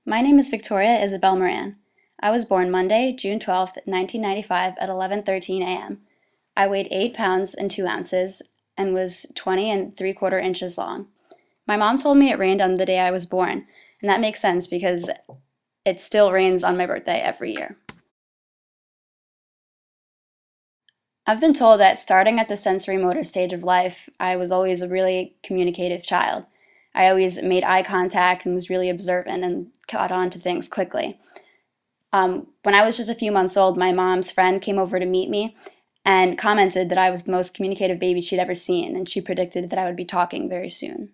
My name is Victoria Isabel Moran. I was born Monday, June 12th, 1995 at 11:13 a.m. I weighed 8 pounds and 2 ounces and was 20 and 3/4 inches long. My mom told me it rained on the day I was born, and that makes sense because it still rains on my birthday every year. I've been told that starting at the sensory motor stage of life, I was always a really communicative child. I always made eye contact and was really observant and caught on to things quickly. When I was just a few months old, my mom's friend came over to meet me and commented that I was the most communicative baby she'd ever seen, and she predicted that I would be talking very soon.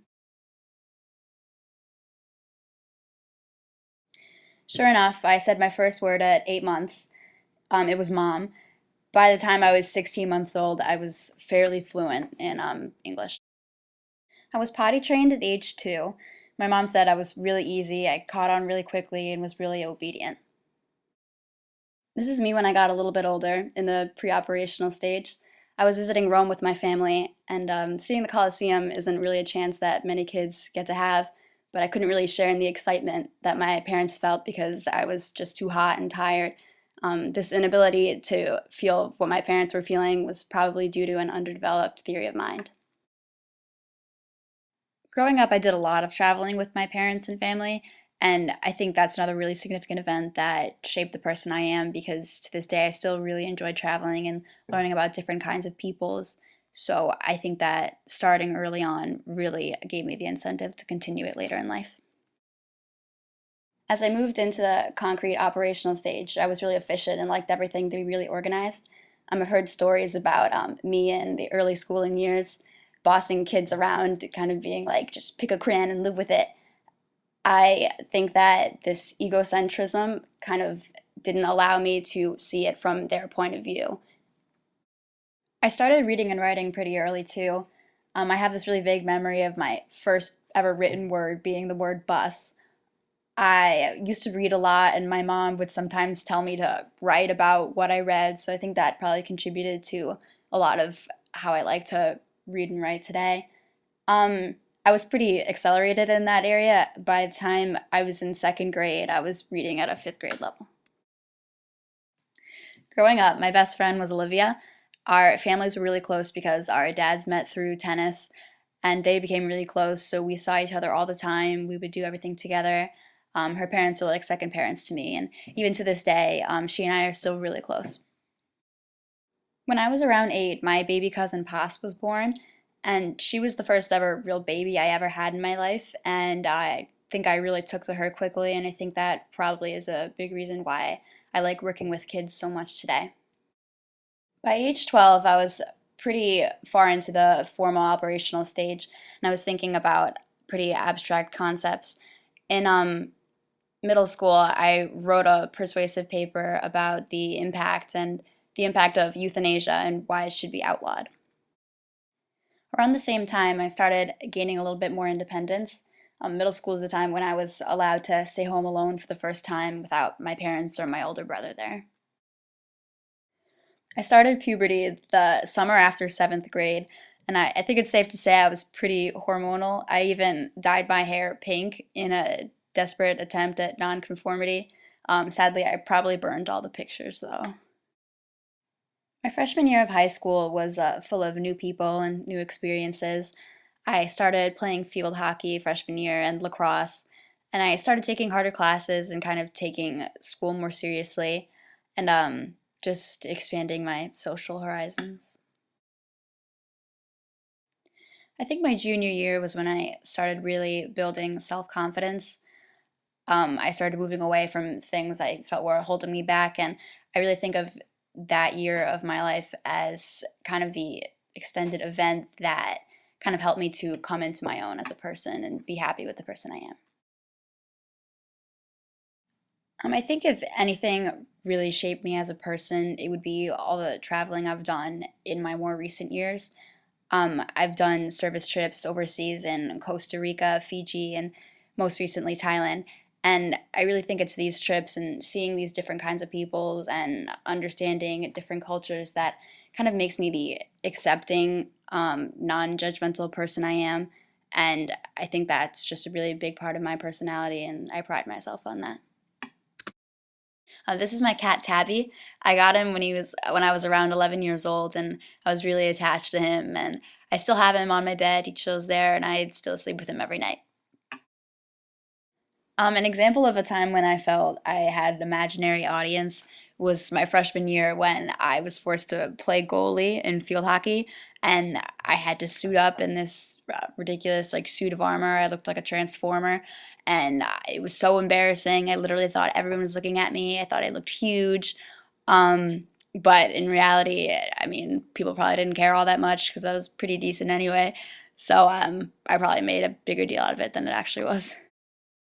Sure enough, I said my first word at 8 months. It was mom. By the time I was 16 months old, I was fairly fluent in English. I was potty trained at age 2. My mom said I was really easy, I caught on really quickly, and was really obedient. This is me when I got a little bit older, in the pre-operational stage. I was visiting Rome with my family, and seeing the Colosseum isn't really a chance that many kids get to have, but I couldn't really share in the excitement that my parents felt because I was just too hot and tired. This inability to feel what my parents were feeling was probably due to an underdeveloped theory of mind. Growing up, I did a lot of traveling with my parents and family, and I think that's another really significant event that shaped the person I am because to this day I still really enjoy traveling and learning about different kinds of peoples. So I think that starting early on really gave me the incentive to continue it later in life. As I moved into the concrete operational stage, I was really efficient and liked everything to be really organized. I've heard stories about me in the early schooling years, bossing kids around, kind of being like, just pick a crayon and live with it. I think that this egocentrism kind of didn't allow me to see it from their point of view. I started reading and writing pretty early too. I have this really vague memory of my first ever written word being the word bus. I used to read a lot, and my mom would sometimes tell me to write about what I read, so I think that probably contributed to a lot of how I like to read and write today. I was pretty accelerated in that area. By the time I was in second grade, I was reading at a fifth grade level. Growing up, my best friend was Olivia. Our families were really close because our dads met through tennis, and they became really close, so we saw each other all the time. We would do everything together. Her parents were like second parents to me, and even to this day, she and I are still really close. When I was around 8, my baby cousin Pas was born, and she was the first ever real baby I ever had in my life, and I think I really took to her quickly, and I think that probably is a big reason why I like working with kids so much today. By age 12, I was pretty far into the formal operational stage, and I was thinking about pretty abstract concepts. In middle school, I wrote a persuasive paper about the impact of euthanasia and why it should be outlawed. Around the same time, I started gaining a little bit more independence. Middle school is the time when I was allowed to stay home alone for the first time without my parents or my older brother there. I started puberty the summer after seventh grade, and I think it's safe to say I was pretty hormonal. I even dyed my hair pink in a desperate attempt at nonconformity. Sadly, I probably burned all the pictures though. My freshman year of high school was full of new people and new experiences. I started playing field hockey freshman year and lacrosse, and I started taking harder classes and kind of taking school more seriously and just expanding my social horizons. I think my junior year was when I started really building self confidence. I started moving away from things I felt were holding me back, and I really think of that year of my life as kind of the extended event that kind of helped me to come into my own as a person and be happy with the person I am. I think if anything really shaped me as a person, it would be all the traveling I've done in my more recent years. I've done service trips overseas in Costa Rica, Fiji, and most recently Thailand. And I really think it's these trips and seeing these different kinds of peoples and understanding different cultures that kind of makes me the accepting, non-judgmental person I am. And I think that's just a really big part of my personality, and I pride myself on that. This is my cat Tabby. I got him when I was around 11 years old, and I was really attached to him. And I still have him on my bed. He chills there, and I still sleep with him every night. An example of a time when I felt I had an imaginary audience was my freshman year when I was forced to play goalie in field hockey, and I had to suit up in this ridiculous like suit of armor. I looked like a transformer, and it was so embarrassing. I literally thought everyone was looking at me. I thought I looked huge. But in reality, I mean, people probably didn't care all that much because I was pretty decent anyway. So I probably made a bigger deal out of it than it actually was.